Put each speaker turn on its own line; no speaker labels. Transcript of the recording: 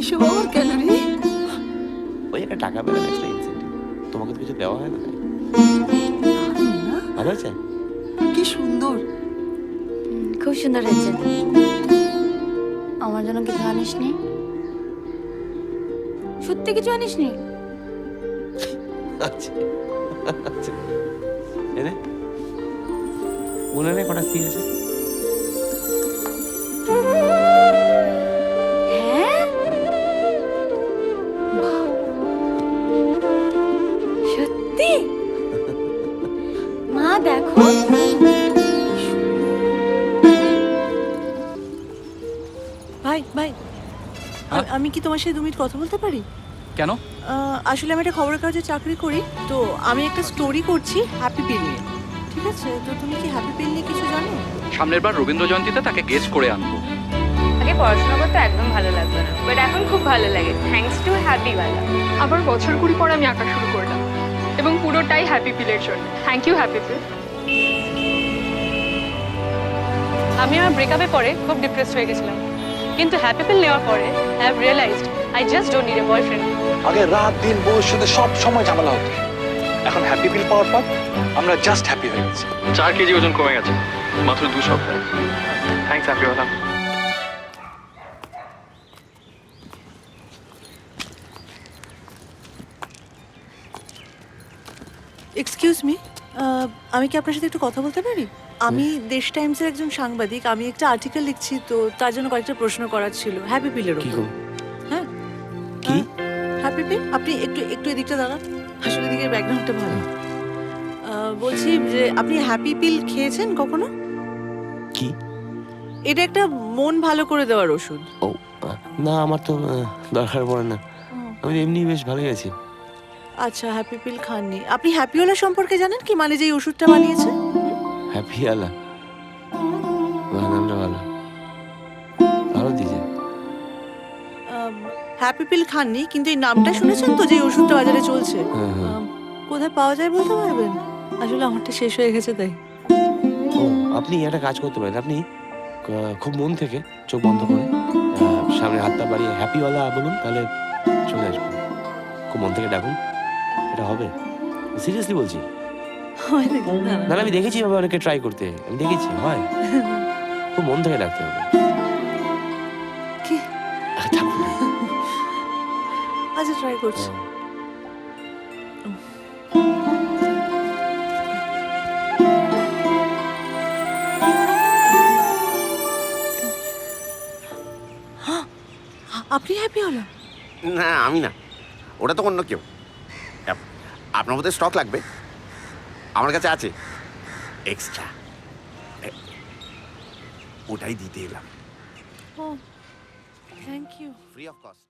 এসব আবার কেন রে?
ওই একটা টাকা পেলাম এক্সট্রা ইনসেন্টিভ, তোমাকে তো কিছু দেওয়া হয় না।
দারুণ না?
ভালো হয়েছে?
কি সুন্দর।
খুব সুন্দর হয়েছে। আমার জন্য কিছু আনিসনি? সত্যি কিছু আনিসনি?
আচ্ছা আচ্ছা, এনে মনে নেই কটা সিন আছে?
হ্যাঁ, সত্যি? মা দেখো।
ভাই ভাই, আমি কি তোমার সাথে 2 মিনিট কথা বলতে পারি?
কেন?
আসলে আমি একটা খবরের কাগজে চাকরি করি, তো আমি একটা স্টোরি করছি হ্যাপি পিল নিয়ে। ঠিক আছে, তো তুমি কি হ্যাপি পিল নিয়ে কিছু জানো?
সামনের বার রবীন্দ্র জয়ন্তীতে তাকে গেস্ট করে আনবো।
আগে পড়াশোনা করতে একদম ভালো লাগতো না, বাট এখন খুব ভালো লাগে থ্যাঙ্কস টু হ্যাপিওয়ালা।
আবার বছর কুড়ি পর আমি আঁকা শুরু করলাম এবং পুরোটাই হ্যাপি পিলের জন্য। থ্যাংক ইউ হ্যাপি পিল।
আমি আমার ব্রেকআপে পরে খুব ডিপ্রেসড হয়ে গেছিলাম, কিন্তু হ্যাপি পিল নেওয়ার পরে I have realised I just don't need a boyfriend.
আগে রাত দিন বউর সাথে সব সময় ঝামেলা হতো, এখন হ্যাপি পিল পাওয়ার পর আমরা জাস্ট হ্যাপি হয়ে গেছি।
4 কেজি ওজন কমে গেছে মাত্র 2 সপ্তাহে। থ্যাংকস হ্যাপিওয়ালা।
এক্সকিউজ মি, আমি কি আপনার সাথে একটু কথা বলতে পারি? আমি দেশ টাইমসের একজন সাংবাদিক, আমি একটা আর্টিকেল লিখছি, তো তার জন্য কয়েকটা প্রশ্ন করার ছিল হ্যাপি পিলের
কি
উপর।
গো?
হ্যাঁ,
কি?
হ্যাপি পিল, আপনি একটু একটু এদিকটা দাঁড়ান, আসলে এদিকের ব্যাকগ্রাউন্ডটা ভালো। বলছি যে আপনি হ্যাপি পিল খেয়েছেন কখনো?
কি?
এটা একটা মন ভালো করে দেওয়ার ওষুধ।
ও না, আমার তো দরকার পড়ে না, আমি এমনি বেশ ভালোই আছি।
আচ্ছা, হ্যাপি পিল খাননি আপনি? হ্যাপিওলা সম্পর্কে জানেন কি, মানে যে এই ওষুধটা বানিয়েছে?
হ্যাপি আলা, নামটা ভালো, ভালো দিয়েছে।
হ্যাপি পিল খাননি, কিন্তু এই নামটা শুনেছেন তো, যে এই ওষুধটা বাজারে চলছে?
হ্যাঁ, হ্যাঁ।
কোথায় পাওয়া যায় বলতে পারবেন? আসলে আমারটা শেষ হয়ে গেছে তাই।
ও, আপনি একটা কাজ করতে পারেন, আপনি খুব মন থেকে চোখ বন্ধ করে সামনে হাতটা বাড়িয়ে হ্যাপিওয়ালা বলুন, তাহলে চলে আসবে। খুব মন থেকে ডাকুন, এটা হবে, সিরিয়াসলি বলছি।
হয় নাকি? না,
না না, আমি দেখেছি এভাবে অনেকে ট্রাই করতে, আমি দেখেছি হয়। খুব মন থেকে ডাকতে হবে।
কি?
ডাকুন।
আচ্ছা, ট্রাই করছি। আপনি হ্যাপিওলা?
না আমি না, ওটা তো অন্য কেউ। আপনার মধ্যে স্টক লাগবে, আমার কাছে আছে এক্সট্রা, ওটাই দিতে এলাম
ও, thank you.
Free of cost.